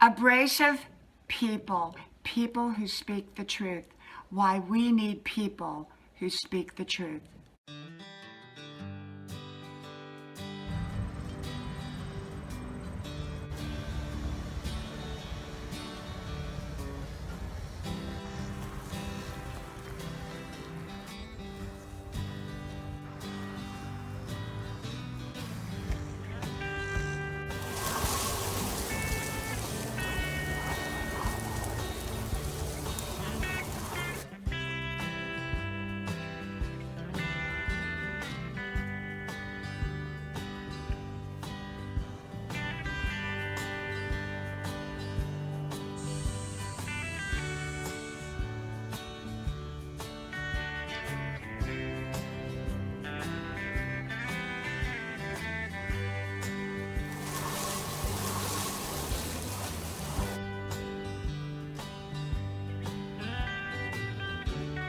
Abrasive people, people who speak the truth. Why we need people who speak the truth.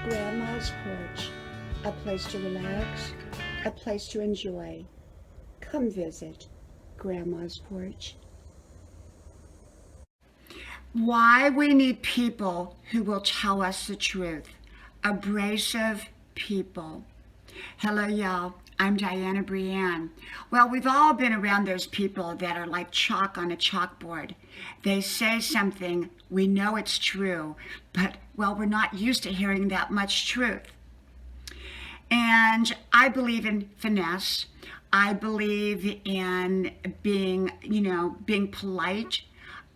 Grandma's porch, a place to relax, a place to enjoy. Come visit Grandma's porch. Why we need people who will tell us the truth. Abrasive people. Hello, y'all. I'm Diana Brienne. Well, we've all been around those people that are like chalk on a chalkboard. They say something, we know it's true, but, well, we're not used to hearing that much truth. And I believe in finesse. I believe in being polite.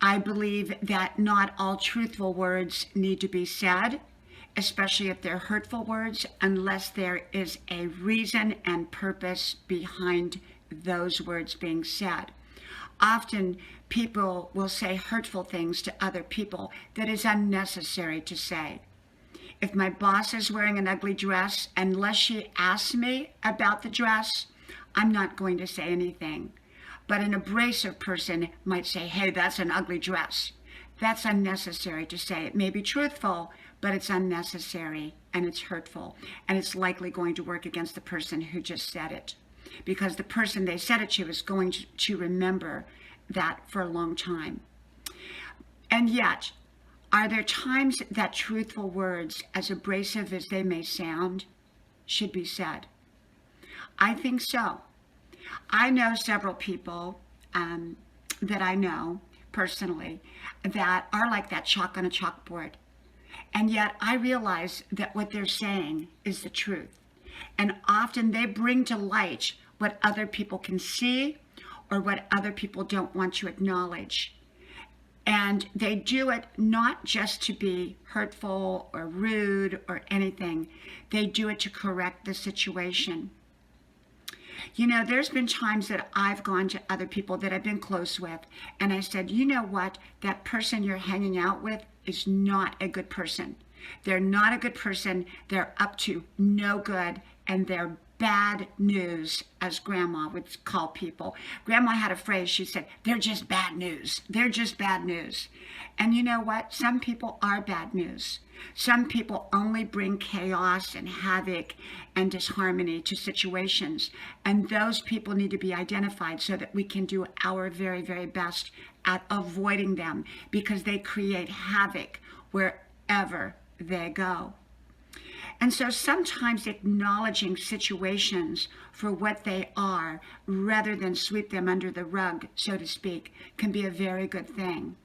I believe that not all truthful words need to be said, especially if they're hurtful words, unless there is a reason and purpose behind those words being said. Often people will say hurtful things to other people that is unnecessary to say. If my boss is wearing an ugly dress, unless she asks me about the dress, I'm not going to say anything. But an abrasive person might say, hey, that's an ugly dress. That's unnecessary to say. It may be truthful, but it's unnecessary and it's hurtful. And it's likely going to work against the person who just said it, because the person they said it to is going to remember that for a long time. And yet, are there times that truthful words, as abrasive as they may sound, should be said? I think so. I know several people that I know personally that are like that chalk on a chalkboard. And yet I realize that what they're saying is the truth. And often they bring to light what other people can see or what other people don't want to acknowledge. And they do it not just to be hurtful or rude or anything. They do it to correct the situation. You know, there's been times that I've gone to other people that I've been close with, and I said, you know what, that person you're hanging out with is not a good person. They're not a good person. They're up to no good, and they're bad news, as Grandma would call people. Grandma had a phrase, she said, they're just bad news. They're just bad news. And you know what? Some people are bad news. Some people only bring chaos and havoc and disharmony to situations. And those people need to be identified so that we can do our very, very best at avoiding them, because they create havoc wherever they go. And so sometimes acknowledging situations for what they are, rather than sweep them under the rug, so to speak, can be a very good thing.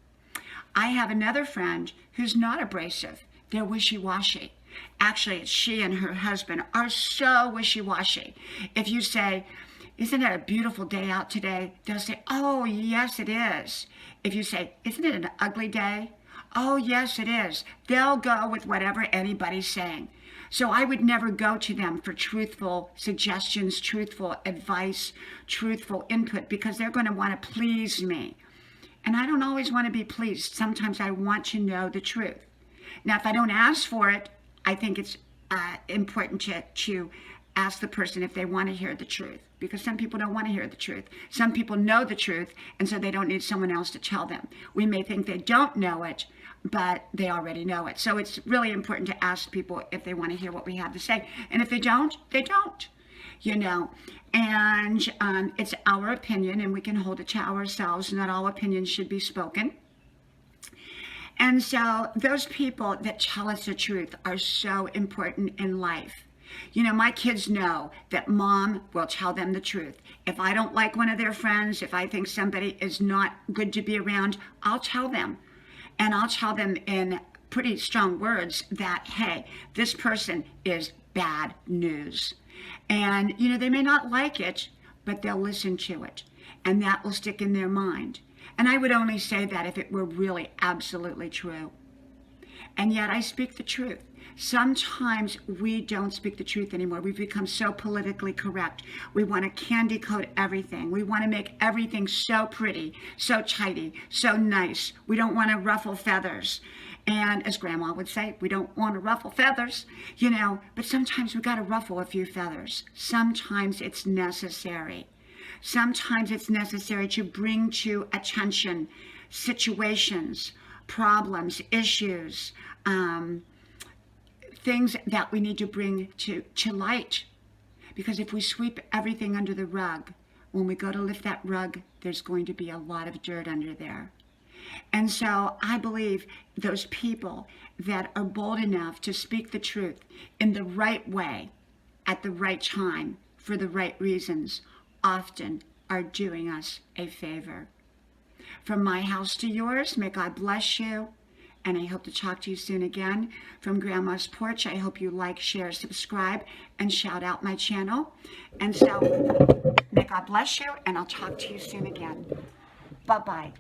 I have another friend who's not abrasive. They're wishy-washy. Actually, she and her husband are so wishy-washy. If you say, isn't it a beautiful day out today? They'll say, oh, yes, it is. If you say, isn't it an ugly day? Oh, yes, it is. They'll go with whatever anybody's saying. So I would never go to them for truthful suggestions, truthful advice, truthful input, because they're going to want to please me. And I don't always want to be pleased. Sometimes I want to know the truth. Now, if I don't ask for it, I think it's important to ask the person if they want to hear the truth, because some people don't want to hear the truth. Some people know the truth, and so they don't need someone else to tell them. We may think they don't know it, but they already know it. So it's really important to ask people if they want to hear what we have to say. And if they don't, they don't, you know. And it's our opinion, and we can hold it to ourselves. Not all opinions should be spoken. And so those people that tell us the truth are so important in life. You know, my kids know that mom will tell them the truth. If I don't like one of their friends, if I think somebody is not good to be around, I'll tell them. And I'll tell them in pretty strong words that, hey, this person is bad news. And, you know, they may not like it, but they'll listen to it. And that will stick in their mind. And I would only say that if it were really absolutely true. And yet I speak the truth. Sometimes we don't speak the truth anymore. We've become so politically correct. We want to candy coat everything. We want to make everything so pretty, so tidy, so nice. We don't want to ruffle feathers. And as Grandma would say, we don't want to ruffle feathers, you know, but sometimes we got to ruffle a few feathers. Sometimes it's necessary. Sometimes it's necessary to bring to attention situations, problems, issues, things that we need to bring to light. Because if we sweep everything under the rug, when we go to lift that rug, there's going to be a lot of dirt under there. And so I believe those people that are bold enough to speak the truth in the right way, at the right time, for the right reasons, often are doing us a favor. From my house to yours, may God bless you, and I hope to talk to you soon again. From Grandma's Porch, I hope you like, share, subscribe, and shout out my channel. And so, may God bless you, and I'll talk to you soon again. Bye-bye.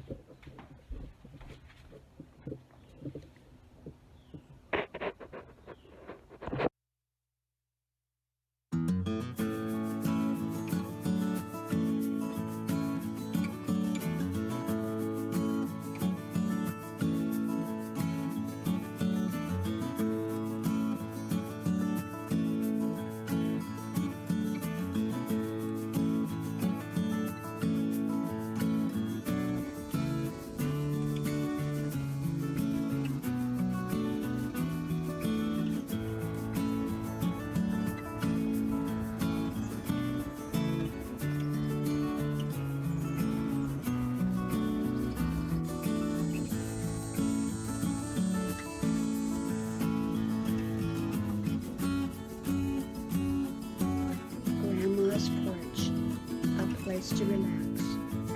To relax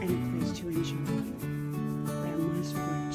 and a place to enjoy. Grandma's Porch.